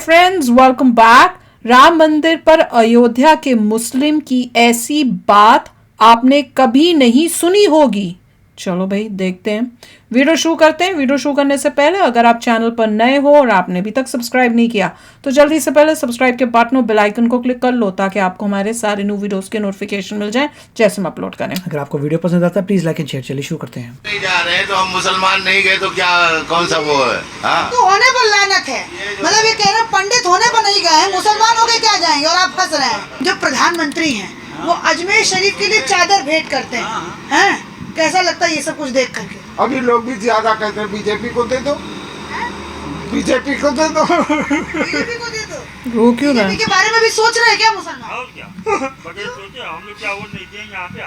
Friends, welcome back. Ram मंदिर पर अयोध्या के मुस्लिम की ऐसी बात आपने कभी नहीं सुनी होगी। चलो भाई देखते हैं, वीडियो शुरू करते हैं। वीडियो शुरू करने से पहले अगर आप चैनल पर नए हो और आपने अभी तक सब्सक्राइब नहीं किया तो जल्दी से पहले सब्सक्राइब के बटन और बेल आइकन को क्लिक कर लो ताकि आपको हमारे सारे न्यू वीडियोस के नोटिफिकेशन मिल जाएं जैसे हम अपलोड करें। अगर आपको वीडियो पसंद आता है प्लीज लाइक एंड शेयर। चलिए शुरू करते हैं। नहीं जा रहे हैं तो हम मुसलमान नहीं गए तो क्या कौन सा वो है? हाँ? तो होने पर लानत है। मतलब ये कह रहे हैं पंडित होने पर नहीं गए हैं, मुसलमान हो के क्या जाएंगे और आप फंस रहे हैं। जो प्रधानमंत्री हैं वो अजमेर शरीफ के लिए चादर भेंट करते हैं। कैसा लगता है ये सब कुछ देख करके? अभी लोग भी ज्यादा कहते हैं बीजेपी को दे दो, बीजेपी को दे दो, बीजेपी को दे दो। रो क्यों रहा बीजेपी के बारे में भी सोच रहे हैं क्या मुसलमान? और क्या बगैर सोचे हम लोग क्या वोट नहीं देंगे यहाँ पे।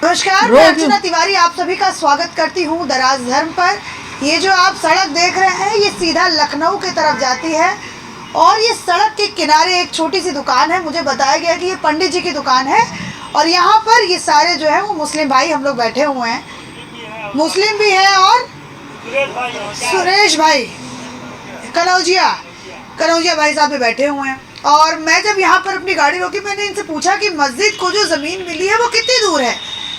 नमस्कार, मैं अर्चना तिवारी आप सभी का स्वागत करती हूँ दराज धर्म पर। ये जो आप सड़क देख रहे हैं ये सीधा लखनऊ की तरफ जाती है और ये सड़क के किनारे एक छोटी सी दुकान है। मुझे बताया गया कि ये पंडित जी की दुकान है और यहाँ पर ये सारे जो है वो मुस्लिम भाई हम लोग बैठे हुए हैं। मुस्लिम भी है और सुरेश भाई कनौजिया भाई साहब भी बैठे हुए हैं। और मैं जब यहाँ पर अपनी गाड़ी रोकी मैंने इनसे पूछा कि मस्जिद को जो ज़मीन मिली है वो कितनी दूर है,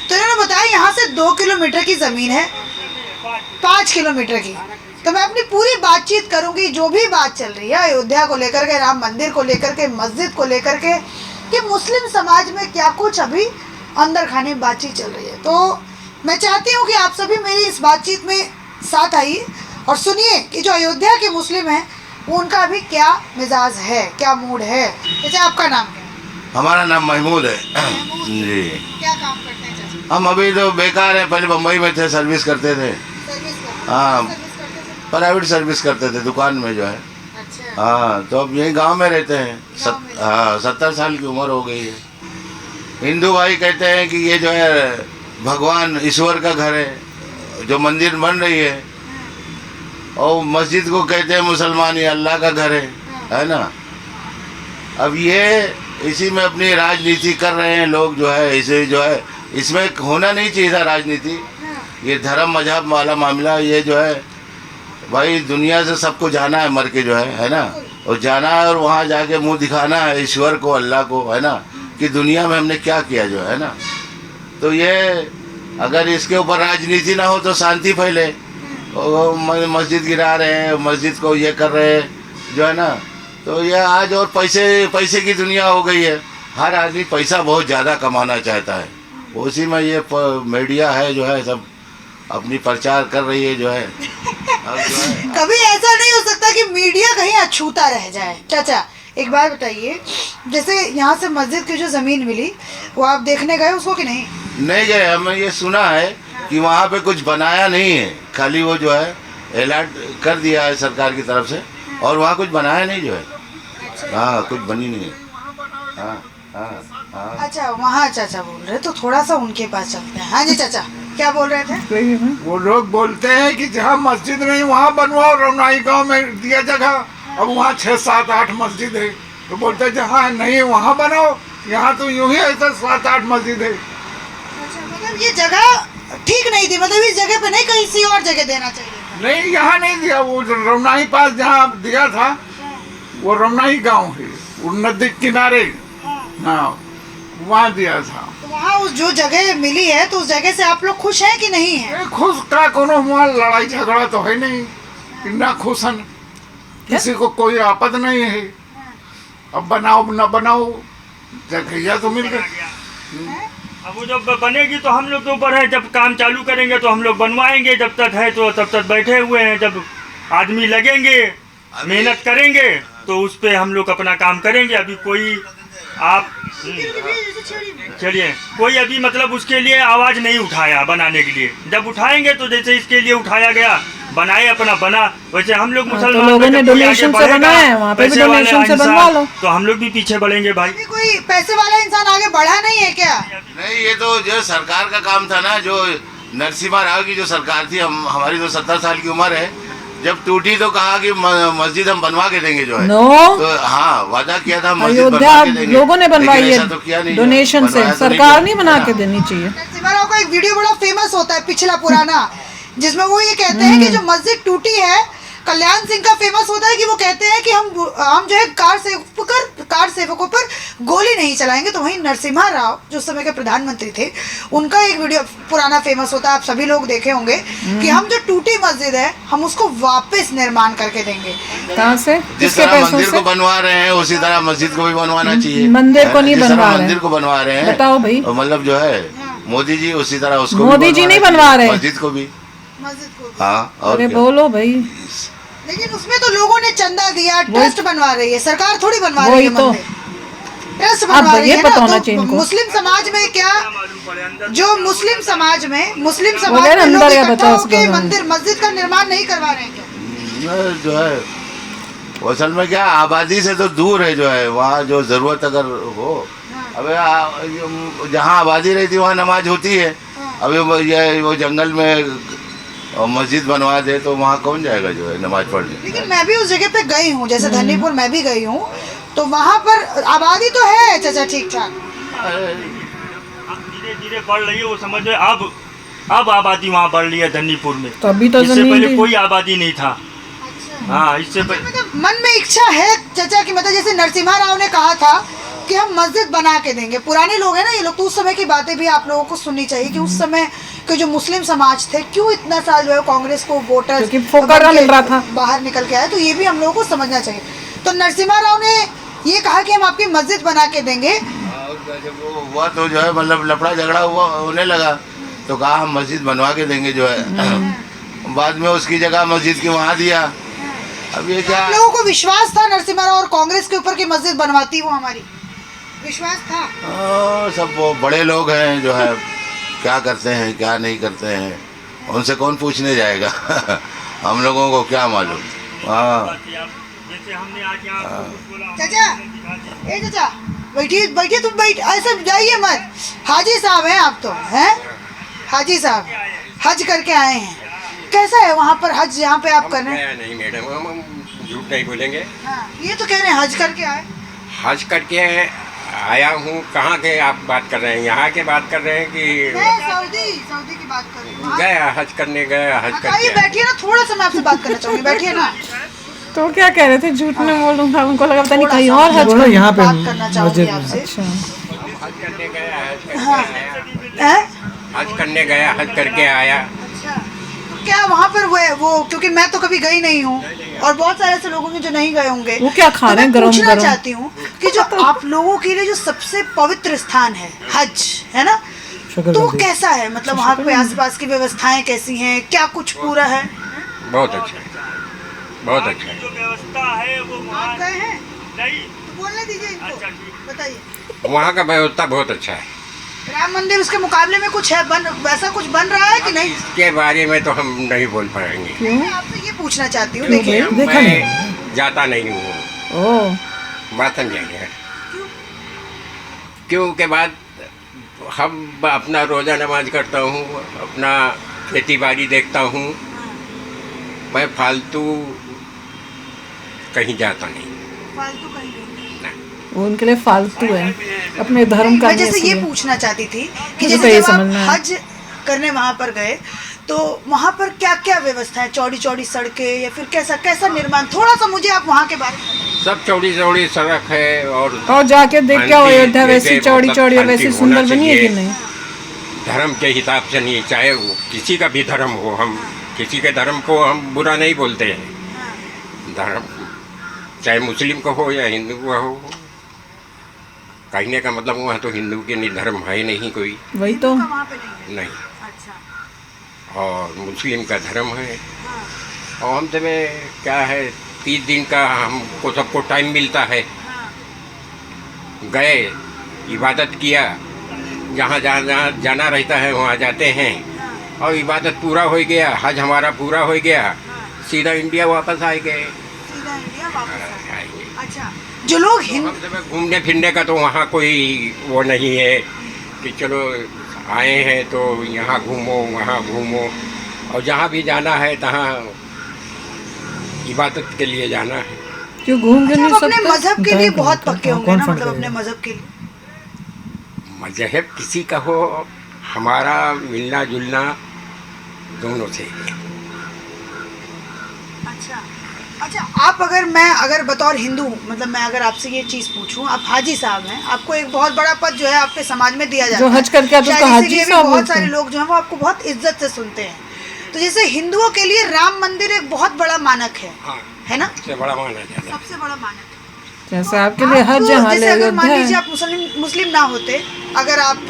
तो इन्होंने बताया यहाँ से 2 किलोमीटर की ज़मीन है, 5 किलोमीटर की। तो मैं अपनी पूरी बातचीत करूँगी, जो भी बात चल रही है अयोध्या को लेकर के, राम मंदिर को लेकर के, मस्जिद को लेकर के, कि मुस्लिम समाज में क्या कुछ अभी अंदर खाने में बातचीत चल रही है। तो मैं चाहती हूँ कि आप सभी मेरी इस बातचीत में साथ आइए और सुनिए कि जो अयोध्या के मुस्लिम हैं उनका अभी क्या मिजाज है, क्या मूड है। जैसे आपका नाम क्या है? हमारा नाम महमूद है जी। क्या काम करते हैं चाचा? हम अभी तो बेकार हैं, पहले बम्बई में थे, सर्विस करते थे। सर्विस करते हाँ, सर्विस करते थे? प्राइवेट सर्विस करते थे दुकान में जो है। अच्छा, हाँ, तो अब यही गांव में रहते हैं। गाँव में रहते हैं। हाँ, 70 साल की उम्र हो गई है। हिंदू भाई कहते हैं कि ये जो है भगवान ईश्वर का घर है, जो मंदिर बन रही है, और मस्जिद को कहते हैं मुसलमान ये अल्लाह का घर है ना। अब ये इसी में अपनी राजनीति कर रहे हैं लोग जो है। इसे जो है इसमें होना नहीं चाहिए था राजनीति। ये धर्म मजहब वाला मामला ये जो है भाई दुनिया से सबको जाना है मर के जो है ना, और जाना है और वहाँ जाके मुंह दिखाना है ईश्वर को, अल्लाह को, है ना, कि दुनिया में हमने क्या किया जो है ना। तो ये अगर इसके ऊपर राजनीति ना हो तो शांति फैले। मस्जिद गिरा रहे हैं, मस्जिद को ये कर रहे हैं जो है ना। तो ये आज और पैसे की दुनिया हो गई है। हर आदमी पैसा बहुत ज़्यादा कमाना चाहता है, उसी में ये मीडिया है जो है सब अपनी प्रचार कर रही है जो है। कभी ऐसा नहीं हो सकता कि मीडिया कहीं अछूता रह जाए? चाचा एक बात बताइए, जैसे यहाँ से मस्जिद की जो ज़मीन मिली वो आप देखने गए उसको कि नहीं? नहीं गए। हमें ये सुना है कि वहाँ पे कुछ बनाया नहीं है, खाली वो जो है अलर्ट कर दिया है सरकार की तरफ से, और वहाँ कुछ बनाया नहीं जो है। हाँ, कुछ बनी नहीं है। हाँ हाँ हाँ। अच्छा, वहाँ चाचा बोल रहे तो थोड़ा सा उनके पास चलते हैं। हाँ जी चाचा, क्या बोल रहे थे? वो लोग बोलते हैं कि जहाँ मस्जिद नहीं वहाँ बनवाओ। रमनाई गांव में दिया जगह, अब वहाँ 6, 7, 8 मस्जिद है, तो बोलते हैं जहाँ नहीं वहाँ बनाओ। यहाँ तो यूं ही ऐसा 7, 8 मस्जिद है। अच्छा, मतलब ये जगह ठीक नहीं थी, मतलब इस जगह पे नहीं कहीं सी और जगह देना चाहिए था? नहीं, यहाँ नहीं दिया। वो रमनाई पास जहाँ दिया था वो रमनाई गांव है, वो नदी किनारे, हाँ, वहाँ दिया था। तो वहाँ उस जो जगह मिली है तो उस जगह से आप लोग खुश हैं कि नहीं है? खुश का कोनो वहाँ लड़ाई झगड़ा तो है नहीं, ना खुश है, किसी को कोई आपद नहीं है। अब बनाओ न बनाओ, जगह तो मिल गई। अब वो जब बनेगी तो हम लोग के ऊपर है, जब काम चालू करेंगे तो हम लोग बनवाएंगे। जब तक है तो तब तक बैठे हुए हैं। जब आदमी लगेंगे, मेहनत करेंगे तो उस पे हम लोग अपना काम करेंगे। अभी कोई आप चलिए, कोई अभी मतलब उसके लिए आवाज़ नहीं उठाया बनाने के लिए। जब उठाएंगे तो जैसे इसके लिए उठाया गया, बनाए अपना बना, वैसे हम लोग मुसलमान तो लोगों ने डोनेशन से बनाया है, वहाँ पे भी डोनेशन से बनवा लो, तो हम लोग भी पीछे बढ़ेंगे भाई। कोई पैसे वाला इंसान आगे बढ़ा नहीं है क्या? नहीं, ये तो जो सरकार का काम था ना, जो नरसिम्हा राव की जो सरकार थी, हमारी तो 70 साल की उम्र है, जब टूटी तो कहा कि मस्जिद हम बनवा के देंगे जो है। तो हाँ, वादा किया था मस्जिद अयोध्या बनवा के देंगे, लोगों ने बनवाई है तो किया नहीं, डोनेशन से, सरकार नहीं बना के देनी चाहिए। नरसिम्हा का एक वीडियो बड़ा फेमस होता है पिछला पुराना, जिसमें वो ये कहते हैं कि जो मस्जिद टूटी है कल्याण सिंह का फेमस होता है कि वो कहते हैं कि हम जो है कार सेवकों पर गोली नहीं चलाएंगे। तो वहीं नरसिम्हा राव जो उस समय के प्रधानमंत्री थे, उनका एक वीडियो पुराना फेमस होता है, आप सभी लोग देखे होंगे, कि हम जो टूटी मस्जिद है हम उसको वापस निर्माण करके देंगे। कहाँ से, जिस किसके तरह पैसों मंदिर से? को बनवा रहे हैं उसी तरह मस्जिद को भी बनवाना चाहिए। मंदिर को नहीं जिस तरह बनवा रहे मंदिर हैं। को बनवा रहे हैं, बताओ भाई। तो मतलब जो है मोदी जी उसी तरह उसको भी मोदी जी नहीं बनवाना बनवा चाहिए, रहे। मस्जिद को भी। मस्जिद को। हाँ, और अरे क्या? बोलो भाई। लेकिन उसमें तो लोगों ने चंदा दिया, ट्रस्ट बनवा रही है, सरकार थोड़ी बनवा रही है वही तो। मंदिर, ट्रस्ट अब बनवा रही ये है पता ना। होना तो चाहिए इनको। मुस्लिम समाज में क्या, जो मुस्लिम समाज में बोले लोग अंदर या इकट्ठा बताओ होके उसको। मंदिर मस्जिद का निर्माण नहीं करवा रहे हैं क्या? जो है वो असल में क्या, आबादी से तो दूर है जो है, वहाँ जो ज़रूरत अगर हो, अब जहाँ आबादी रहती है वहाँ नमाज होती है। अभी वो जंगल में मस्जिद बनवा दे तो वहाँ कौन जाएगा जो है नमाज पढ़ने। लेकिन मैं भी उस जगह पे गई हूँ, जैसे धन्नीपुर मैं भी गई हूँ, तो वहाँ पर आबादी तो है चाचा ठीक ठाक। धीरे धीरे बढ़ रही है वो, समझ में अब आबादी वहाँ बढ़ रही है धन्नीपुर में। तो अभी तो इससे जमीन पहले भी- कोई आबादी नहीं था। हाँ, इससे पहले मतलब मन में इच्छा है चाचा की, मतलब जैसे नरसिम्हा राव ने कहा था कि हम मस्जिद बना के देंगे। पुराने लोग हैं ना ये लोग, तो उस समय की बातें भी आप लोगों को सुननी चाहिए कि उस समय के जो मुस्लिम समाज थे क्यों इतना साल जो है कांग्रेस को वोटर क्योंकि फोकरा मिल रहा था। बाहर निकल के आए, तो ये भी हम लोगों को समझना चाहिए। तो नरसिम्हा राव ने ये कहा कि हम आपकी मस्जिद बना के देंगे। और जब वो हुआ तो जो है मतलब लफड़ा झगड़ा हुआ होने लगा, तो कहा हम मस्जिद बनवा के देंगे जो है। बाद में उसकी जगह मस्जिद की वहाँ दिया। अब ये क्या, आप लोगों को विश्वास था नरसिम्हा राव और कांग्रेस के ऊपर की मस्जिद बनवाती वो हमारी, विश्वास था? सब वो बड़े लोग हैं जो है, क्या करते हैं क्या नहीं करते हैं उनसे कौन पूछने जाएगा। हम लोगों को क्या मालूम। हाँ, जैसे हमने आज यहाँ कुछ बोला, चाचा, ए चाचा बैठिए बैठिए, तुम बैठ, ऐसे जाइए मत। हाजी साहब हैं आप तो, हैं हाजी साहब, हज करके आए हैं। कैसा है वहाँ पर हज जहाँ पे आप कर रहे हैं? नहीं मैडम, हम झूठ नहीं बोलेंगे। हाँ, ये तो कह रहे हैं हज करके आए। हज करके आया हूँ। कहाँ के आप बात कर रहे हैं? यहाँ के बात कर रहे हैं कि मैं सऊदी की बात कर रही हूँ। गया हज करने, गया हज करके आइए आया। बैठिए ना, थोड़ा सा मैं आपसे बात करना चाहूँगी, बैठिए ना। तो क्या कह रहे थे, झूठ में बोलूंगा, उनको लगा पता नहीं कहीं और हज बोलो यहाँ पे बात करना चाहूँगी मस्जिद में। आपसे। अच्छा। हज करने गया, हज करके हाँ। आया। हैं? हज करने गया, हज करके आया। अच्छा, तो क्या वहाँ पर वो क्योंकि मैं तो कभी गई नहीं हूँ और बहुत सारे ऐसे लोग होंगे जो नहीं गए होंगे, वो क्या खा तो रहे हैं मैं गरम पूछना गरम? चाहती हूँ कि जो आप लोगों के लिए जो सबसे पवित्र स्थान है हज, है ना, शुक्र तो वो गुजार। कैसा है? मतलब वहाँ पे आसपास की व्यवस्थाएं कैसी हैं, क्या कुछ पूरा है? बहुत अच्छा है, बहुत अच्छा है। जो व्यवस्था है वो आप वहाँ गए हैं नहीं। तो बोलने दीजिए इनको, अच्छा, ठीक। बताइए। वहाँ का व्यवस्था बहुत अच्छा है। राम मंदिर उसके मुकाबले में कुछ है, वैसा कुछ बन रहा है कि नहीं? इसके बारे में तो हम नहीं बोल पाएंगे। मैं आपसे ये पूछना चाहती हूँ, क्यों देखिए भाई? देखा मैं नहीं। जाता नहीं हूँ। ओह, बात समझेंगे। क्यों के बाद हम अपना रोज़ा नमाज करता हूँ, अपना खेती बाड़ी देखता हूँ। मैं फालतू कहीं जाता नहीं। फालतू कहीं नहीं। वो उनके लिए फालतू है, अपने धर्म का मैं नहीं जैसे ये असली है। पूछना चाहती थी कि मुझे तो जैसे ये जब आप समझना है। हज करने वहाँ पर गए तो वहाँ पर क्या क्या व्यवस्था है? चौड़ी चौड़ी सड़कें या फिर कैसा कैसा निर्माण? थोड़ा सा मुझे आप वहाँ के बारे में बताइए। सब चौड़ी चौड़ी सड़क है और जाके देख क्या शांति, अयोध्या वैसी जैसे चौड़ी मतलब चौड़ी और शांति वैसी होना सुंदर बनी है कि चाहिए। नहीं? धर्म के हिसाब से नहीं, चाहे वो किसी का भी धर्म हो, हम किसी के धर्म को हम बुरा नहीं बोलते हैं। धर्म चाहे मुस्लिम का हो या हिंदू का हो, कहने का मतलब वहाँ तो हिंदू के नहीं धर्म है नहीं कोई, वही तो। का वहाँ पे नहीं है। नहीं। अच्छा, और मुस्लिम का धर्म है। और हम तो क्या है, 30 दिन का हमको सबको टाइम मिलता है। गए, इबादत किया, जहाँ जाना रहता है वहाँ जाते हैं, और इबादत पूरा हो गया, हज हमारा पूरा हो गया, सीधा इंडिया वापस आए गए। सीधा इंडिया वापस आए। आएंगे। अच्छा, जो लोग हिंदू हम सब घूमने फिरने का तो वहाँ कोई वो नहीं है कि चलो आए हैं तो यहाँ घूमो वहाँ घूमो, और जहाँ भी जाना है तहाँ इबादत के लिए जाना है। क्यों घूम क्यों नहीं आप अपने सकते? मजहब के लिए कौन बहुत फंड पक्के करेगा? होंगे कौन ना, फंड मतलब करेगा? अपने मजहब के लिए। मजहब किसी का हो, हमारा मिलना जुलना दोनों से है। अच्छा अच्छा, आप अगर बतौर हिंदू मतलब मैं अगर आपसे ये चीज पूछूं, आप हाजी साहब हैं, आपको एक बहुत बड़ा पद जो है आपके समाज में दिया जाता जो है, हज करके आते हैं उसको शायद हाजी इसीलिए भी साहब बहुत बोलते सारे हैं। लोग जो हैं वो आपको बहुत इज्जत से सुनते हैं। तो जैसे हिंदुओं के लिए राम मंदिर एक बहुत बड़ा मानक है ना, सबसे बड़ा माना जाता है। सबसे बड़ा मानक है। जैसे आपके लिए हज आपको जहाँ जैसे अगर मान अयोध्या लीजिए है। आप मुस्लिम ना होते, अगर आप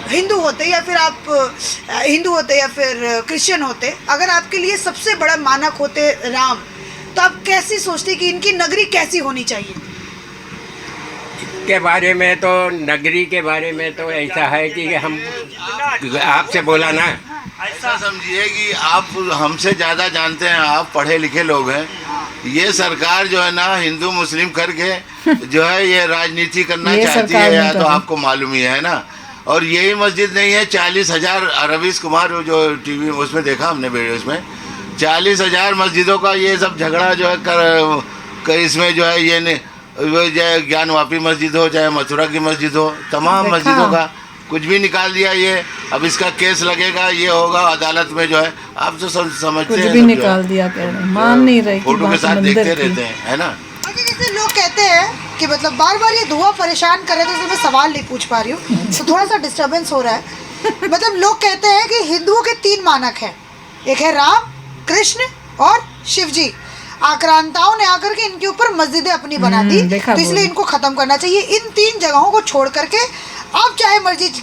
हिंदू होते या फिर आप हिंदू होते या फिर क्रिश्चियन होते, अगर आपके लिए सबसे बड़ा मानक होते राम, तो आप कैसी सोचते कि इनकी नगरी कैसी होनी चाहिए? के बारे में तो नगरी के बारे में तो ऐसा है कि हम आपसे बोला ना, ऐसा समझिए कि आप हमसे ज़्यादा जानते हैं, आप पढ़े लिखे लोग हैं। ये सरकार जो है ना हिंदू मुस्लिम करके जो है ये राजनीति करना ये चाहती सरकार है, नहीं या कर तो रही। आपको मालूम ही है ना। और यही मस्जिद नहीं है, 40,000 रवीश कुमार जो टीवी उसमें देखा हमने वीडियोस में, 40,000 मस्जिदों का ये सब झगड़ा जो है इसमें जो है ये चाहे ज्ञानवापी मस्जिद हो चाहे मथुरा की मस्जिद हो, तमाम देखा। मस्जिदों का कुछ भी निकाल दिया ये। अब इसका केस लगेगा, ये होगा अदालत में जो है, आप तो समझते कुछ हैं भी सब जो निकाल है। दिया कह रहे हैं, मान नहीं रहे कि फोटो के बात साथ मंदिर देखते की। रहते हैं, है ना। अच्छा, जैसे लोग कहते हैं कि मतलब बार बार ये धुआं परेशान कर रहे थे, तो मैं सवाल नहीं पूछ पा रही हूँ, तो थोड़ा सा डिस्टरबेंस हो रहा है। मतलब लोग कहते हैं कि हिंदुओं के 3 मानक हैं, एक है राम, कृष्ण और शिव जी। आक्रांताओं ने आकर के इनके ऊपर मस्जिदें अपनी बना दी, देखा तो इसलिए बोले। इनको खत्म करना चाहिए। इन 3 जगहों को छोड़ करके आप चाहे मस्जिद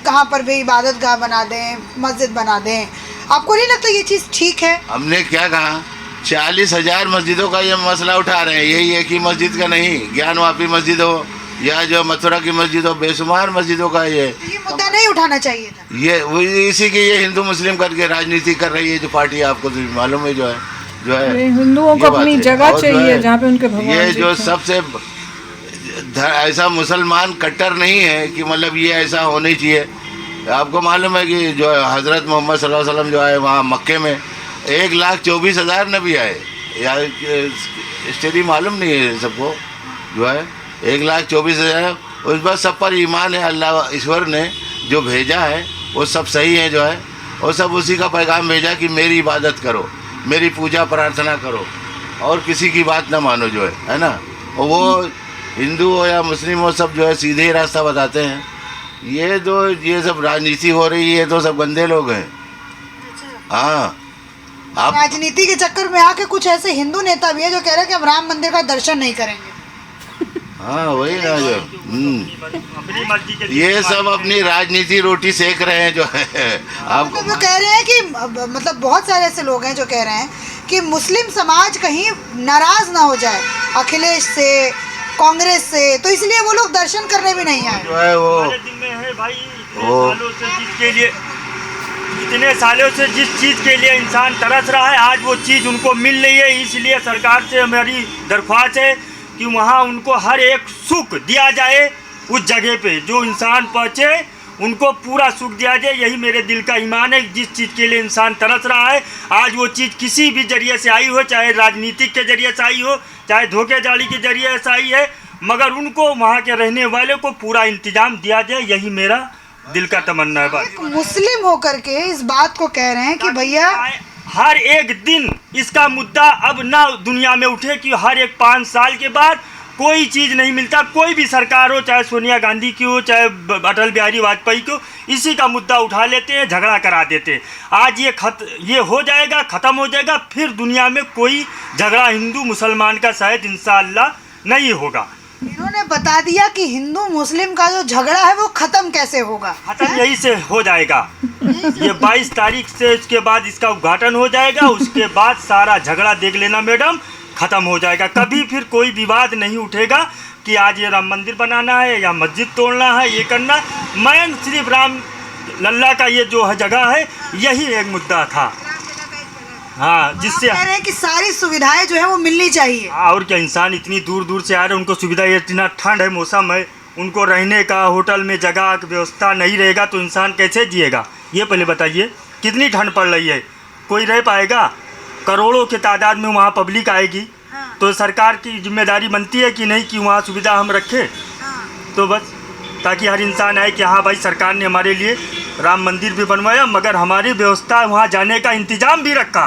कहाँ पर भी इबादत गाह बना दें, मस्जिद बना दें, आपको नहीं लगता ये चीज़ ठीक है? हमने क्या कहा, 40,000 मस्जिदों का ये मसला उठा रहे हैं, यही एक ही मस्जिद का नहीं, ज्ञानवापी मस्जिद हो या जो मथुरा की मस्जिद हो, बेशुमार मस्जिदों का तो ये मुद्दा नहीं उठाना चाहिए था। ये इसी की ये हिंदू मुस्लिम करके राजनीति कर रही है जो पार्टी, आपको तो मालूम है जो है ये हिंदुओं को ये बात अपनी है। जगह और जो चाहिए है, जहाँ पे उनके भगवान ये जी जो हैं। सबसे ऐसा मुसलमान कट्टर नहीं है कि मतलब ये ऐसा होना चाहिए। आपको मालूम है कि जो हज़रत मोहम्मद सल्लल्लाहु अलैहि वसल्लम जो है वहाँ मक्के में 1,24,000 नबी आए, या स्टडी मालूम नहीं है सबको, जो है 1,24,000, उस पर सब पर ईमान है। अल्लाह ईश्वर ने जो भेजा है वो सब सही है जो है, और सब उसी का पैगाम भेजा कि मेरी इबादत करो, मेरी पूजा प्रार्थना करो और किसी की बात ना मानो जो है ना। और वो हिंदू हो या मुस्लिम हो, सब जो है सीधे ही रास्ता बताते हैं। ये सब राजनीति हो रही है, तो सब गंदे लोग हैं। हाँ, आप राजनीति के चक्कर में आके कुछ ऐसे हिंदू नेता भी है जो कह रहे हैं कि हम राम मंदिर का दर्शन नहीं करेंगे। हाँ वही ना जो अपनी मर्जी के ये सब अपनी राजनीति रोटी सेक रहे हैं जो है। आपको मतलब वो कह रहे हैं कि मतलब बहुत सारे ऐसे लोग हैं जो कह रहे हैं कि मुस्लिम समाज कहीं नाराज ना हो जाए अखिलेश से, कांग्रेस से, तो इसलिए वो लोग दर्शन करने भी नहीं आए। जो है वो हमारे दिन में है भाई, इतने सालों से जिस चीज़ के लिए इंसान तरस रहा है, आज वो चीज़ उनको मिल रही है। इसलिए सरकार से हमारी दरख्वास्त है कि वहाँ उनको हर एक सुख दिया जाए, उस जगह पे जो इंसान पहुँचे उनको पूरा सुख दिया जाए। यही मेरे दिल का ईमान है। जिस चीज़ के लिए इंसान तरस रहा है, आज वो चीज़ किसी भी जरिए से आई हो, चाहे राजनीतिक के जरिए से आई हो, चाहे धोखेधाड़ी के जरिए से आई है, मगर उनको वहाँ के रहने वाले को पूरा इंतजाम दिया जाए। यही मेरा दिल का तमन्ना है। बस एक मुस्लिम होकर के इस बात को कह रहे हैं कि भैया हर एक दिन इसका मुद्दा अब ना दुनिया में उठे कि हर एक 5 साल के बाद कोई चीज़ नहीं मिलता। कोई भी सरकार हो, चाहे सोनिया गांधी की हो, चाहे अटल बिहारी वाजपेयी की हो, इसी का मुद्दा उठा लेते हैं, झगड़ा करा देते हैं। आज ये हो जाएगा, ख़त्म हो जाएगा, फिर दुनिया में कोई झगड़ा हिंदू मुसलमान का शायद इंशाअल्लाह नहीं होगा। इन्होंने बता दिया कि हिंदू मुस्लिम का जो झगड़ा है वो खत्म कैसे होगा। खत्म यही से हो जाएगा। ये 22 तारीख से उसके बाद इसका उद्घाटन हो जाएगा। उसके बाद सारा झगड़ा देख लेना मैडम, ख़त्म हो जाएगा। कभी फिर कोई विवाद नहीं उठेगा कि आज ये राम मंदिर बनाना है या मस्जिद तोड़ना है, ये करना। मैं सिर्फ राम लल्ला का ये जो जगह है यही एक मुद्दा था। हाँ, जिससे कह रहे हैं कि सारी सुविधाएं जो है वो मिलनी चाहिए। और क्या, इंसान इतनी दूर दूर से आ रहे हैं, उनको सुविधा, इतना ठंड है, मौसम है, उनको रहने का होटल में जगह की व्यवस्था नहीं रहेगा तो इंसान कैसे जिएगा? ये पहले बताइए, कितनी ठंड पड़ रही है, कोई रह पाएगा? करोड़ों के तादाद में वहाँ पब्लिक आएगी। तो सरकार की जिम्मेदारी बनती है कि नहीं कि वहाँ सुविधा हम रखें। तो बस ताकि हर इंसान आए कि हाँ भाई सरकार ने हमारे लिए राम मंदिर भी बनवाया, मगर हमारी व्यवस्था वहाँ जाने का इंतज़ाम भी रखा।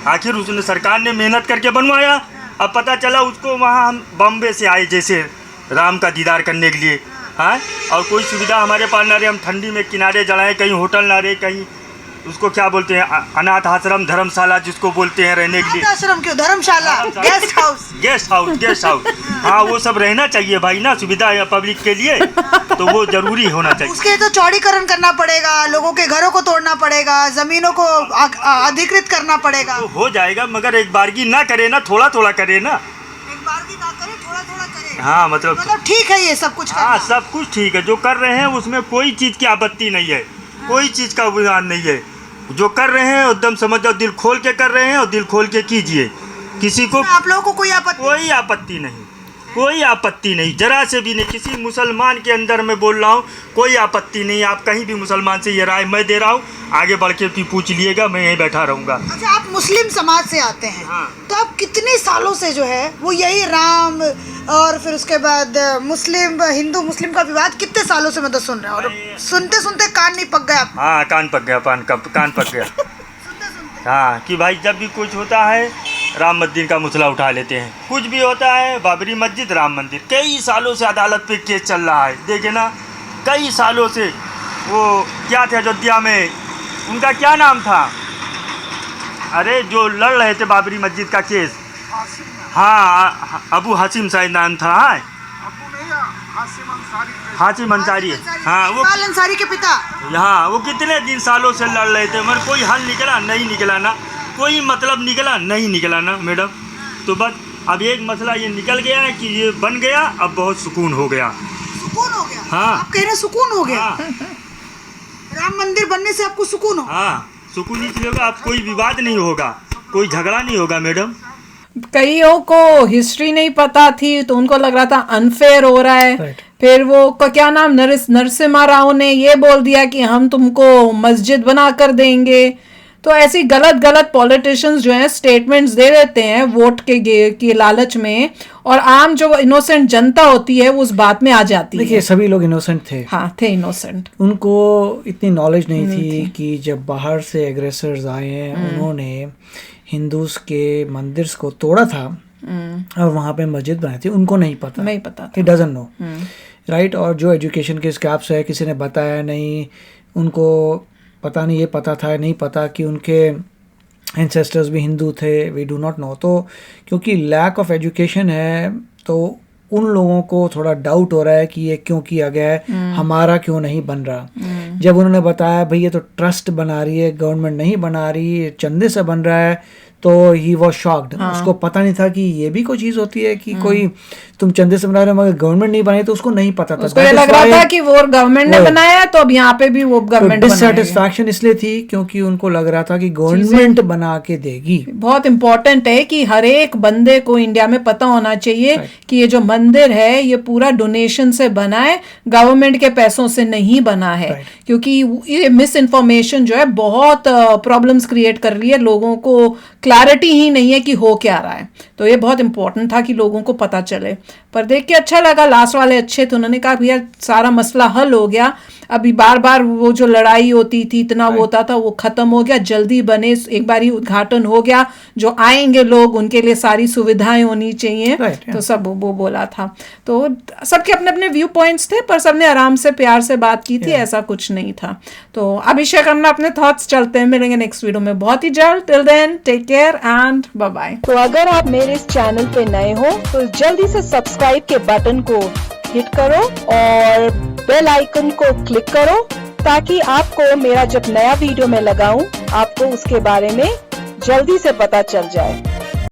आखिर उसने सरकार ने मेहनत करके बनवाया। अब पता चला उसको वहाँ हम बॉम्बे से आए जैसे राम का दीदार करने के लिए, हाँ, और कोई सुविधा हमारे पास ना रहे, हम ठंडी में किनारे जलाएं, कहीं होटल ना रहे, कहीं उसको क्या बोलते हैं अनाथ आश्रम धर्मशाला जिसको बोलते हैं रहने के लिए। आश्रम क्यों, धर्मशाला, गेस्ट हाउस। हाँ, वो सब रहना चाहिए भाई ना, सुविधा है पब्लिक के लिए, तो वो जरूरी होना चाहिए। उसके तो चौड़ीकरण करना पड़ेगा, लोगों के घरों को तोड़ना पड़ेगा, जमीनों को अधिकृत करना पड़ेगा। तो हो जाएगा, मगर एक बारगी ना करे ना, थोड़ा थोड़ा करे ना, एक बारगी ना करे, थोड़ा थोड़ा करे। हाँ, मतलब ठीक है ये सब कुछ करना। हाँ, सब कुछ ठीक है, जो कर रहे हैं उसमें कोई चीज़ की आपत्ति नहीं है, कोई चीज़ का विवाद नहीं है। जो कर रहे हैं एकदम समझ जाओ दिल खोल के कर रहे हैं, और दिल खोल के कीजिए। किसी को आप लोगों को कोई आपत्ति नहीं, कोई आपत्ति नहीं, जरा से भी नहीं। किसी मुसलमान के अंदर मैं बोल रहा हूँ, कोई आपत्ति नहीं। आप कहीं भी मुसलमान से ये राय मैं दे रहा हूँ, आगे बढ़ के पूछ लिएगा, मैं यहीं बैठा रहूँगा। अच्छा, आप मुस्लिम समाज से आते हैं, हाँ। तो आप कितने सालों से जो है वो यही राम और फिर उसके बाद मुस्लिम हिंदू मुस्लिम का विवाद कितने सालों से मतलब सुन रहे हैं, और सुनते सुनते कान नहीं पक गया? हाँ, कान पक गया, कान पक गया। हाँ, कि भाई जब भी कुछ होता है राम मंदिर का मसला उठा लेते हैं, कुछ भी होता है बाबरी मस्जिद राम मंदिर। कई सालों से अदालत पे केस चल रहा है, देखे ना, कई सालों से। वो क्या थे अयोध्या में, उनका क्या नाम था, अरे जो लड़ रहे थे बाबरी मस्जिद का केस, हाँ, अबू हाशिम शायद नाम था। हाशिम अंसारी, हाँ, वो अंसारी के पिता। हाँ, वो कितने दिन सालों से लड़ रहे थे, मगर कोई हल निकला ना, कोई मतलब नहीं निकला ना मैडम। तो बस अब एक मसला ये निकल गया है कि ये बन गया, अब बहुत सुकून हो गया। हाँ, आप कह रहे सुकून हो गया? हाँ। राम मंदिर बनने से आपको सुकून हो? हाँ, सुकून इसलिए होगा, अब कोई विवाद नहीं होगा, कोई झगड़ा नहीं होगा मैडम। कईयों को हिस्ट्री नहीं पता थी, तो उनको लग रहा था अनफेयर हो रहा है। Right. फिर वो क्या नाम नरसिम्हा राव ने ये बोल दिया कि हम तुमको मस्जिद बना कर देंगे। तो ऐसी गलत पॉलिटिशियंस जो हैं स्टेटमेंट्स दे देते हैं वोट के लालच में, और आम जो इनोसेंट जनता होती है वो उस बात में आ जाती है। देखिए, सभी लोग इनोसेंट थे। हाँ, थे इनोसेंट। उनको इतनी नॉलेज नहीं थी कि जब बाहर से एग्रेसर्स आए हैं, उन्होंने हिंदूज के मंदिर्स को तोड़ा था और वहाँ पे मस्जिद बनाई थी। उनको नहीं पता, ही डजंट नो, राइट। और जो एजुकेशन के स्कैप्स है, किसी ने बताया नहीं, उनको पता नहीं, ये पता था नहीं पता कि उनके एंसेस्टर्स भी हिंदू थे, वी डू नॉट नो। तो क्योंकि लैक ऑफ एजुकेशन है, तो उन लोगों को थोड़ा डाउट हो रहा है कि ये क्यों किया गया है, हमारा क्यों नहीं बन रहा। जब उन्होंने बताया भाई ये तो ट्रस्ट बना रही है, गवर्नमेंट नहीं बना रही, चंदे से बन रहा है, तो ही वॉज शॉक्ड। उसको पता नहीं था कि ये भी कोई चीज़ होती है कि कोई तुम चंदे से बना रहे हो मगर गवर्नमेंट नहीं बनाई, तो उसको नहीं पता था। उसको ये लग रहा था कि वो गवर्नमेंट ने बनाया है, तो अब यहाँ पे भी वो गवर्नमेंट बनाएगी। डिससैटिस्फैक्शन इसलिए थी क्योंकि उनको लग रहा था कि गवर्नमेंट बना के देगी। बहुत इंपॉर्टेंट है कि हर एक बंदे को इंडिया में पता होना चाहिए कि ये जो मंदिर है ये पूरा डोनेशन से बना है, गवर्नमेंट के पैसों से नहीं बना है। क्योंकि ये मिस इन्फॉर्मेशन जो है बहुत प्रॉब्लम्स क्रिएट कर रही है, लोगों को क्लैरिटी ही नहीं है कि हो क्या रहा है। तो ये बहुत इंपॉर्टेंट था कि लोगों को पता चले। पर देख के अच्छा लगा, लास्ट वाले अच्छे थे, उन्होंने कहा भैया सारा मसला हल हो गया, अभी बार बार वो जो लड़ाई होती थी, इतना वो होता था, वो खत्म हो गया, जल्दी बने, एक बार ही उद्घाटन हो गया, जो आएंगे लोग उनके लिए सारी सुविधाएं होनी चाहिए। तो सब वो बोला था। तो सबके अपने अपने व्यू पॉइंट्स थे, पर सबने आराम से प्यार से बात की थी, ऐसा कुछ नहीं था। तो अभिषेक करना अपने थॉट्स, चलते हैं, मिलेंगे नेक्स्ट वीडियो में बहुत ही जल्द। Till then take care and bye bye. तो अगर आप मेरे इस चैनल पे नए हो तो जल्दी से सब्सक्राइब के बटन को हिट करो और बेल आइकन को क्लिक करो, ताकि आपको मेरा जब नया वीडियो मैं लगाऊं आपको उसके बारे में जल्दी से पता चल जाए।